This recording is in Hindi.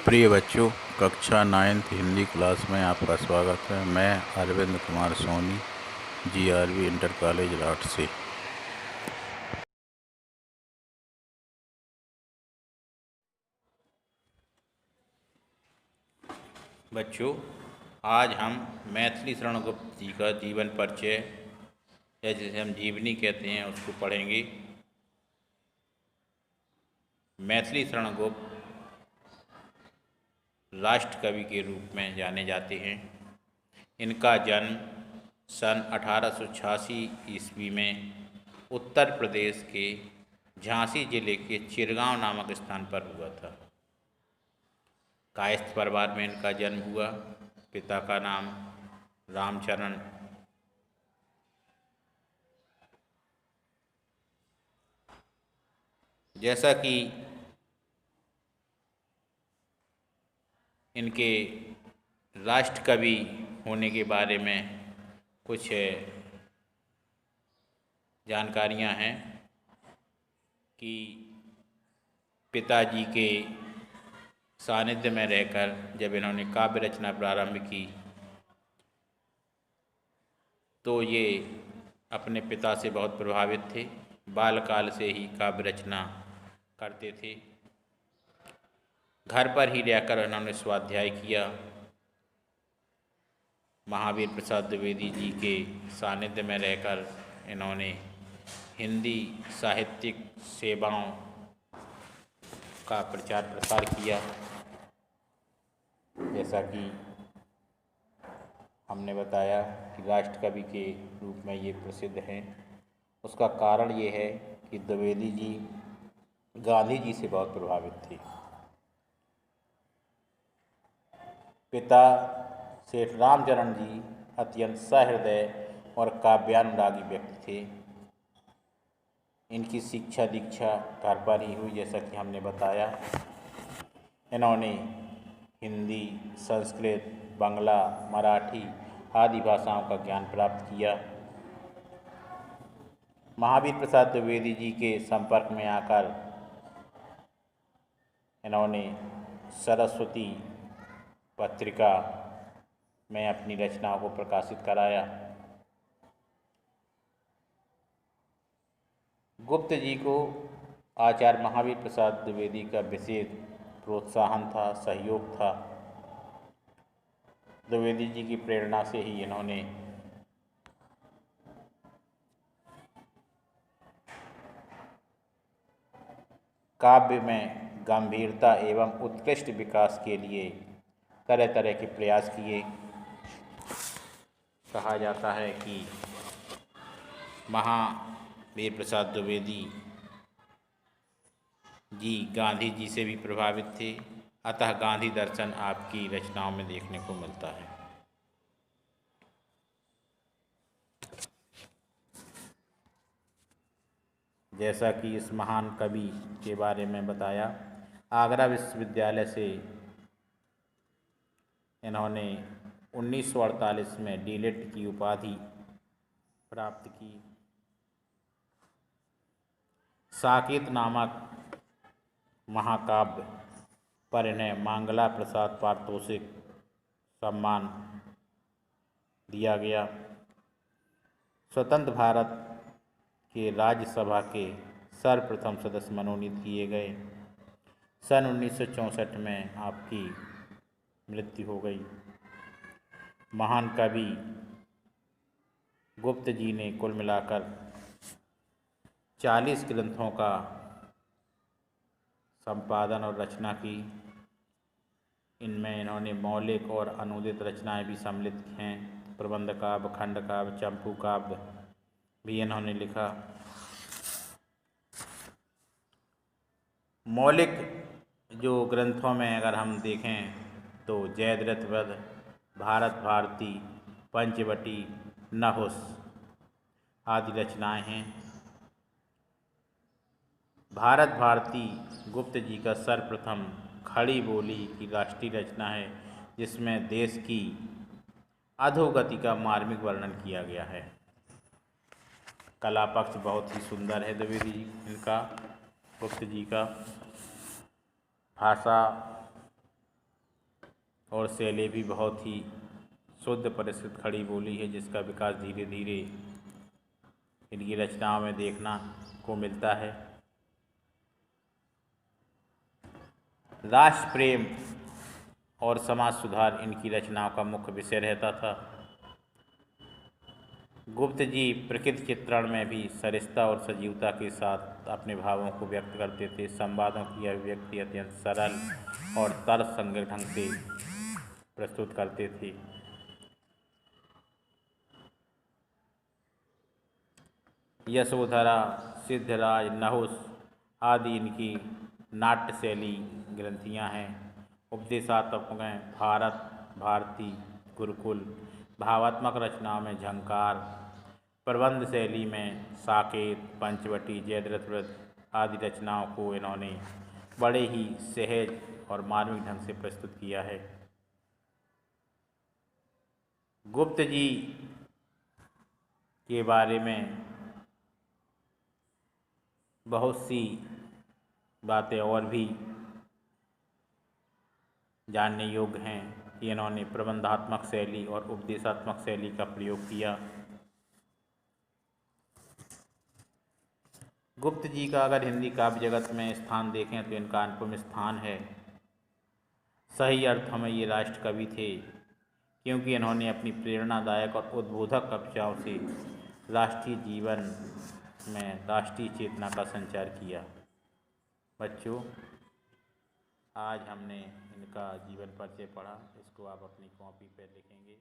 प्रिय बच्चों, कक्षा 9th हिंदी क्लास में आपका स्वागत है। मैं Arvind Kumar Soni, GRV inter college Rath से। बच्चों, आज हम मैथिली शरण गुप्त जी का जीवन परिचय या जिसे हम जीवनी कहते हैं उसको पढ़ेंगे। मैथिली शरण गुप्त राष्ट्र कवि के रूप में जाने जाते हैं। इनका जन्म सन 1886 ईस्वी में उत्तर प्रदेश के झांसी जिले के चिरगांव नामक स्थान पर हुआ था। कायस्थ परिवार में इनका जन्म हुआ। पिता का नाम रामचरण, जैसा कि इनके राष्ट्र कवि होने के बारे में कुछ जानकारियां हैं कि पिताजी के सानिध्य में रहकर जब इन्होंने काव्य रचना प्रारंभ की तो ये अपने पिता से बहुत प्रभावित थे। बालकाल से ही काव्य रचना करते थे। घर पर ही रहकर इन्होंने स्वाध्याय किया। महावीर प्रसाद द्विवेदी जी के सानिध्य में रहकर इन्होंने हिंदी साहित्यिक सेवाओं का प्रचार प्रसार किया। जैसा कि हमने बताया कि राष्ट्र कवि के रूप में ये प्रसिद्ध हैं। उसका कारण ये है कि द्विवेदी जी गांधी जी से बहुत प्रभावित थे। पिता सेठ रामचरण जी अत्यंत सहृदय और काव्यानुरागी व्यक्ति थे। इनकी शिक्षा दीक्षा घर पर ही हुई, जैसा कि हमने बताया। इन्होंने हिंदी, संस्कृत, बांग्ला, मराठी आदि भाषाओं का ज्ञान प्राप्त किया। महावीर प्रसाद द्विवेदी जी के संपर्क में आकर इन्होंने सरस्वती पत्रिका में अपनी रचनाओं को प्रकाशित कराया। गुप्त जी को आचार्य महावीर प्रसाद द्विवेदी का विशेष प्रोत्साहन था, सहयोग था। द्विवेदी जी की प्रेरणा से ही इन्होंने काव्य में गंभीरता एवं उत्कृष्ट विकास के लिए तरह तरह के प्रयास किए। कहा जाता है कि महावीर प्रसाद द्विवेदी जी गांधी जी से भी प्रभावित थे, अतः गांधी दर्शन आपकी रचनाओं में देखने को मिलता है। जैसा कि इस महान कवि के बारे में बताया, आगरा विश्वविद्यालय से इन्होंने 1948 में डीलिट की उपाधि प्राप्त की। साकेत नामक महाकाव्य पर इन्हें मंगला प्रसाद पारितोषिक सम्मान दिया गया। स्वतंत्र भारत के राज्यसभा के सर्वप्रथम सदस्य मनोनीत किए गए। सन 1964 में आपकी मृत्यु हो गई। महान कवि गुप्त जी ने कुल मिलाकर 40 ग्रंथों का संपादन और रचना की। इनमें इन्होंने मौलिक और अनूदित रचनाएं भी सम्मिलित हैं। प्रबंध काव्य, खंड काव्य, चंपू काव्य भी इन्होंने लिखा। मौलिक जो ग्रंथों में अगर हम देखें तो जयद्रथ वध, भारत भारती, पंचवटी, नहुस आदि रचनाएं हैं। भारत भारती गुप्त जी का सर्वप्रथम खड़ी बोली की राष्ट्रीय रचना है, जिसमें देश की अधोगति का मार्मिक वर्णन किया गया है। कला पक्ष बहुत ही सुंदर है द्विवेदी इनका, गुप्त जी का। भाषा और शैली भी बहुत ही शुद्ध परिष्कृत खड़ी बोली है, जिसका विकास धीरे धीरे इनकी रचनाओं में देखना को मिलता है। राष्ट्र प्रेम और समाज सुधार इनकी रचनाओं का मुख्य विषय रहता था। गुप्त जी प्रकृति चित्रण में भी सरिस्ता और सजीवता के साथ अपने भावों को व्यक्त करते थे। संवादों की अभिव्यक्ति अत्यंत सरल और तर्कसंगत ढंग से प्रस्तुत करते थे। यशोधरा, सिद्धराज, नहुस आदि इनकी नाट्य शैली ग्रंथियाँ हैं। उपदेशात्मक में भारत भारती, गुरुकुल, भावात्मक रचनाओं में झंकार, प्रबंध शैली में साकेत, पंचवटी, जयद्रथ व्रत आदि रचनाओं को इन्होंने बड़े ही सहज और मार्मिक ढंग से प्रस्तुत किया है। गुप्त जी के बारे में बहुत सी बातें और भी जानने योग्य हैं कि इन्होंने प्रबंधात्मक शैली और उपदेशात्मक शैली का प्रयोग किया। गुप्त जी का अगर हिंदी काव्य जगत में स्थान देखें तो इनका अनुपम स्थान है। सही अर्थों में ये राष्ट्र कवि थे, क्योंकि इन्होंने अपनी प्रेरणादायक और उद्बोधक कविताओं से राष्ट्रीय जीवन में राष्ट्रीय चेतना का संचार किया। बच्चों, आज हमने इनका जीवन परिचय पढ़ा, इसको आप अपनी कॉपी पर लिखेंगे।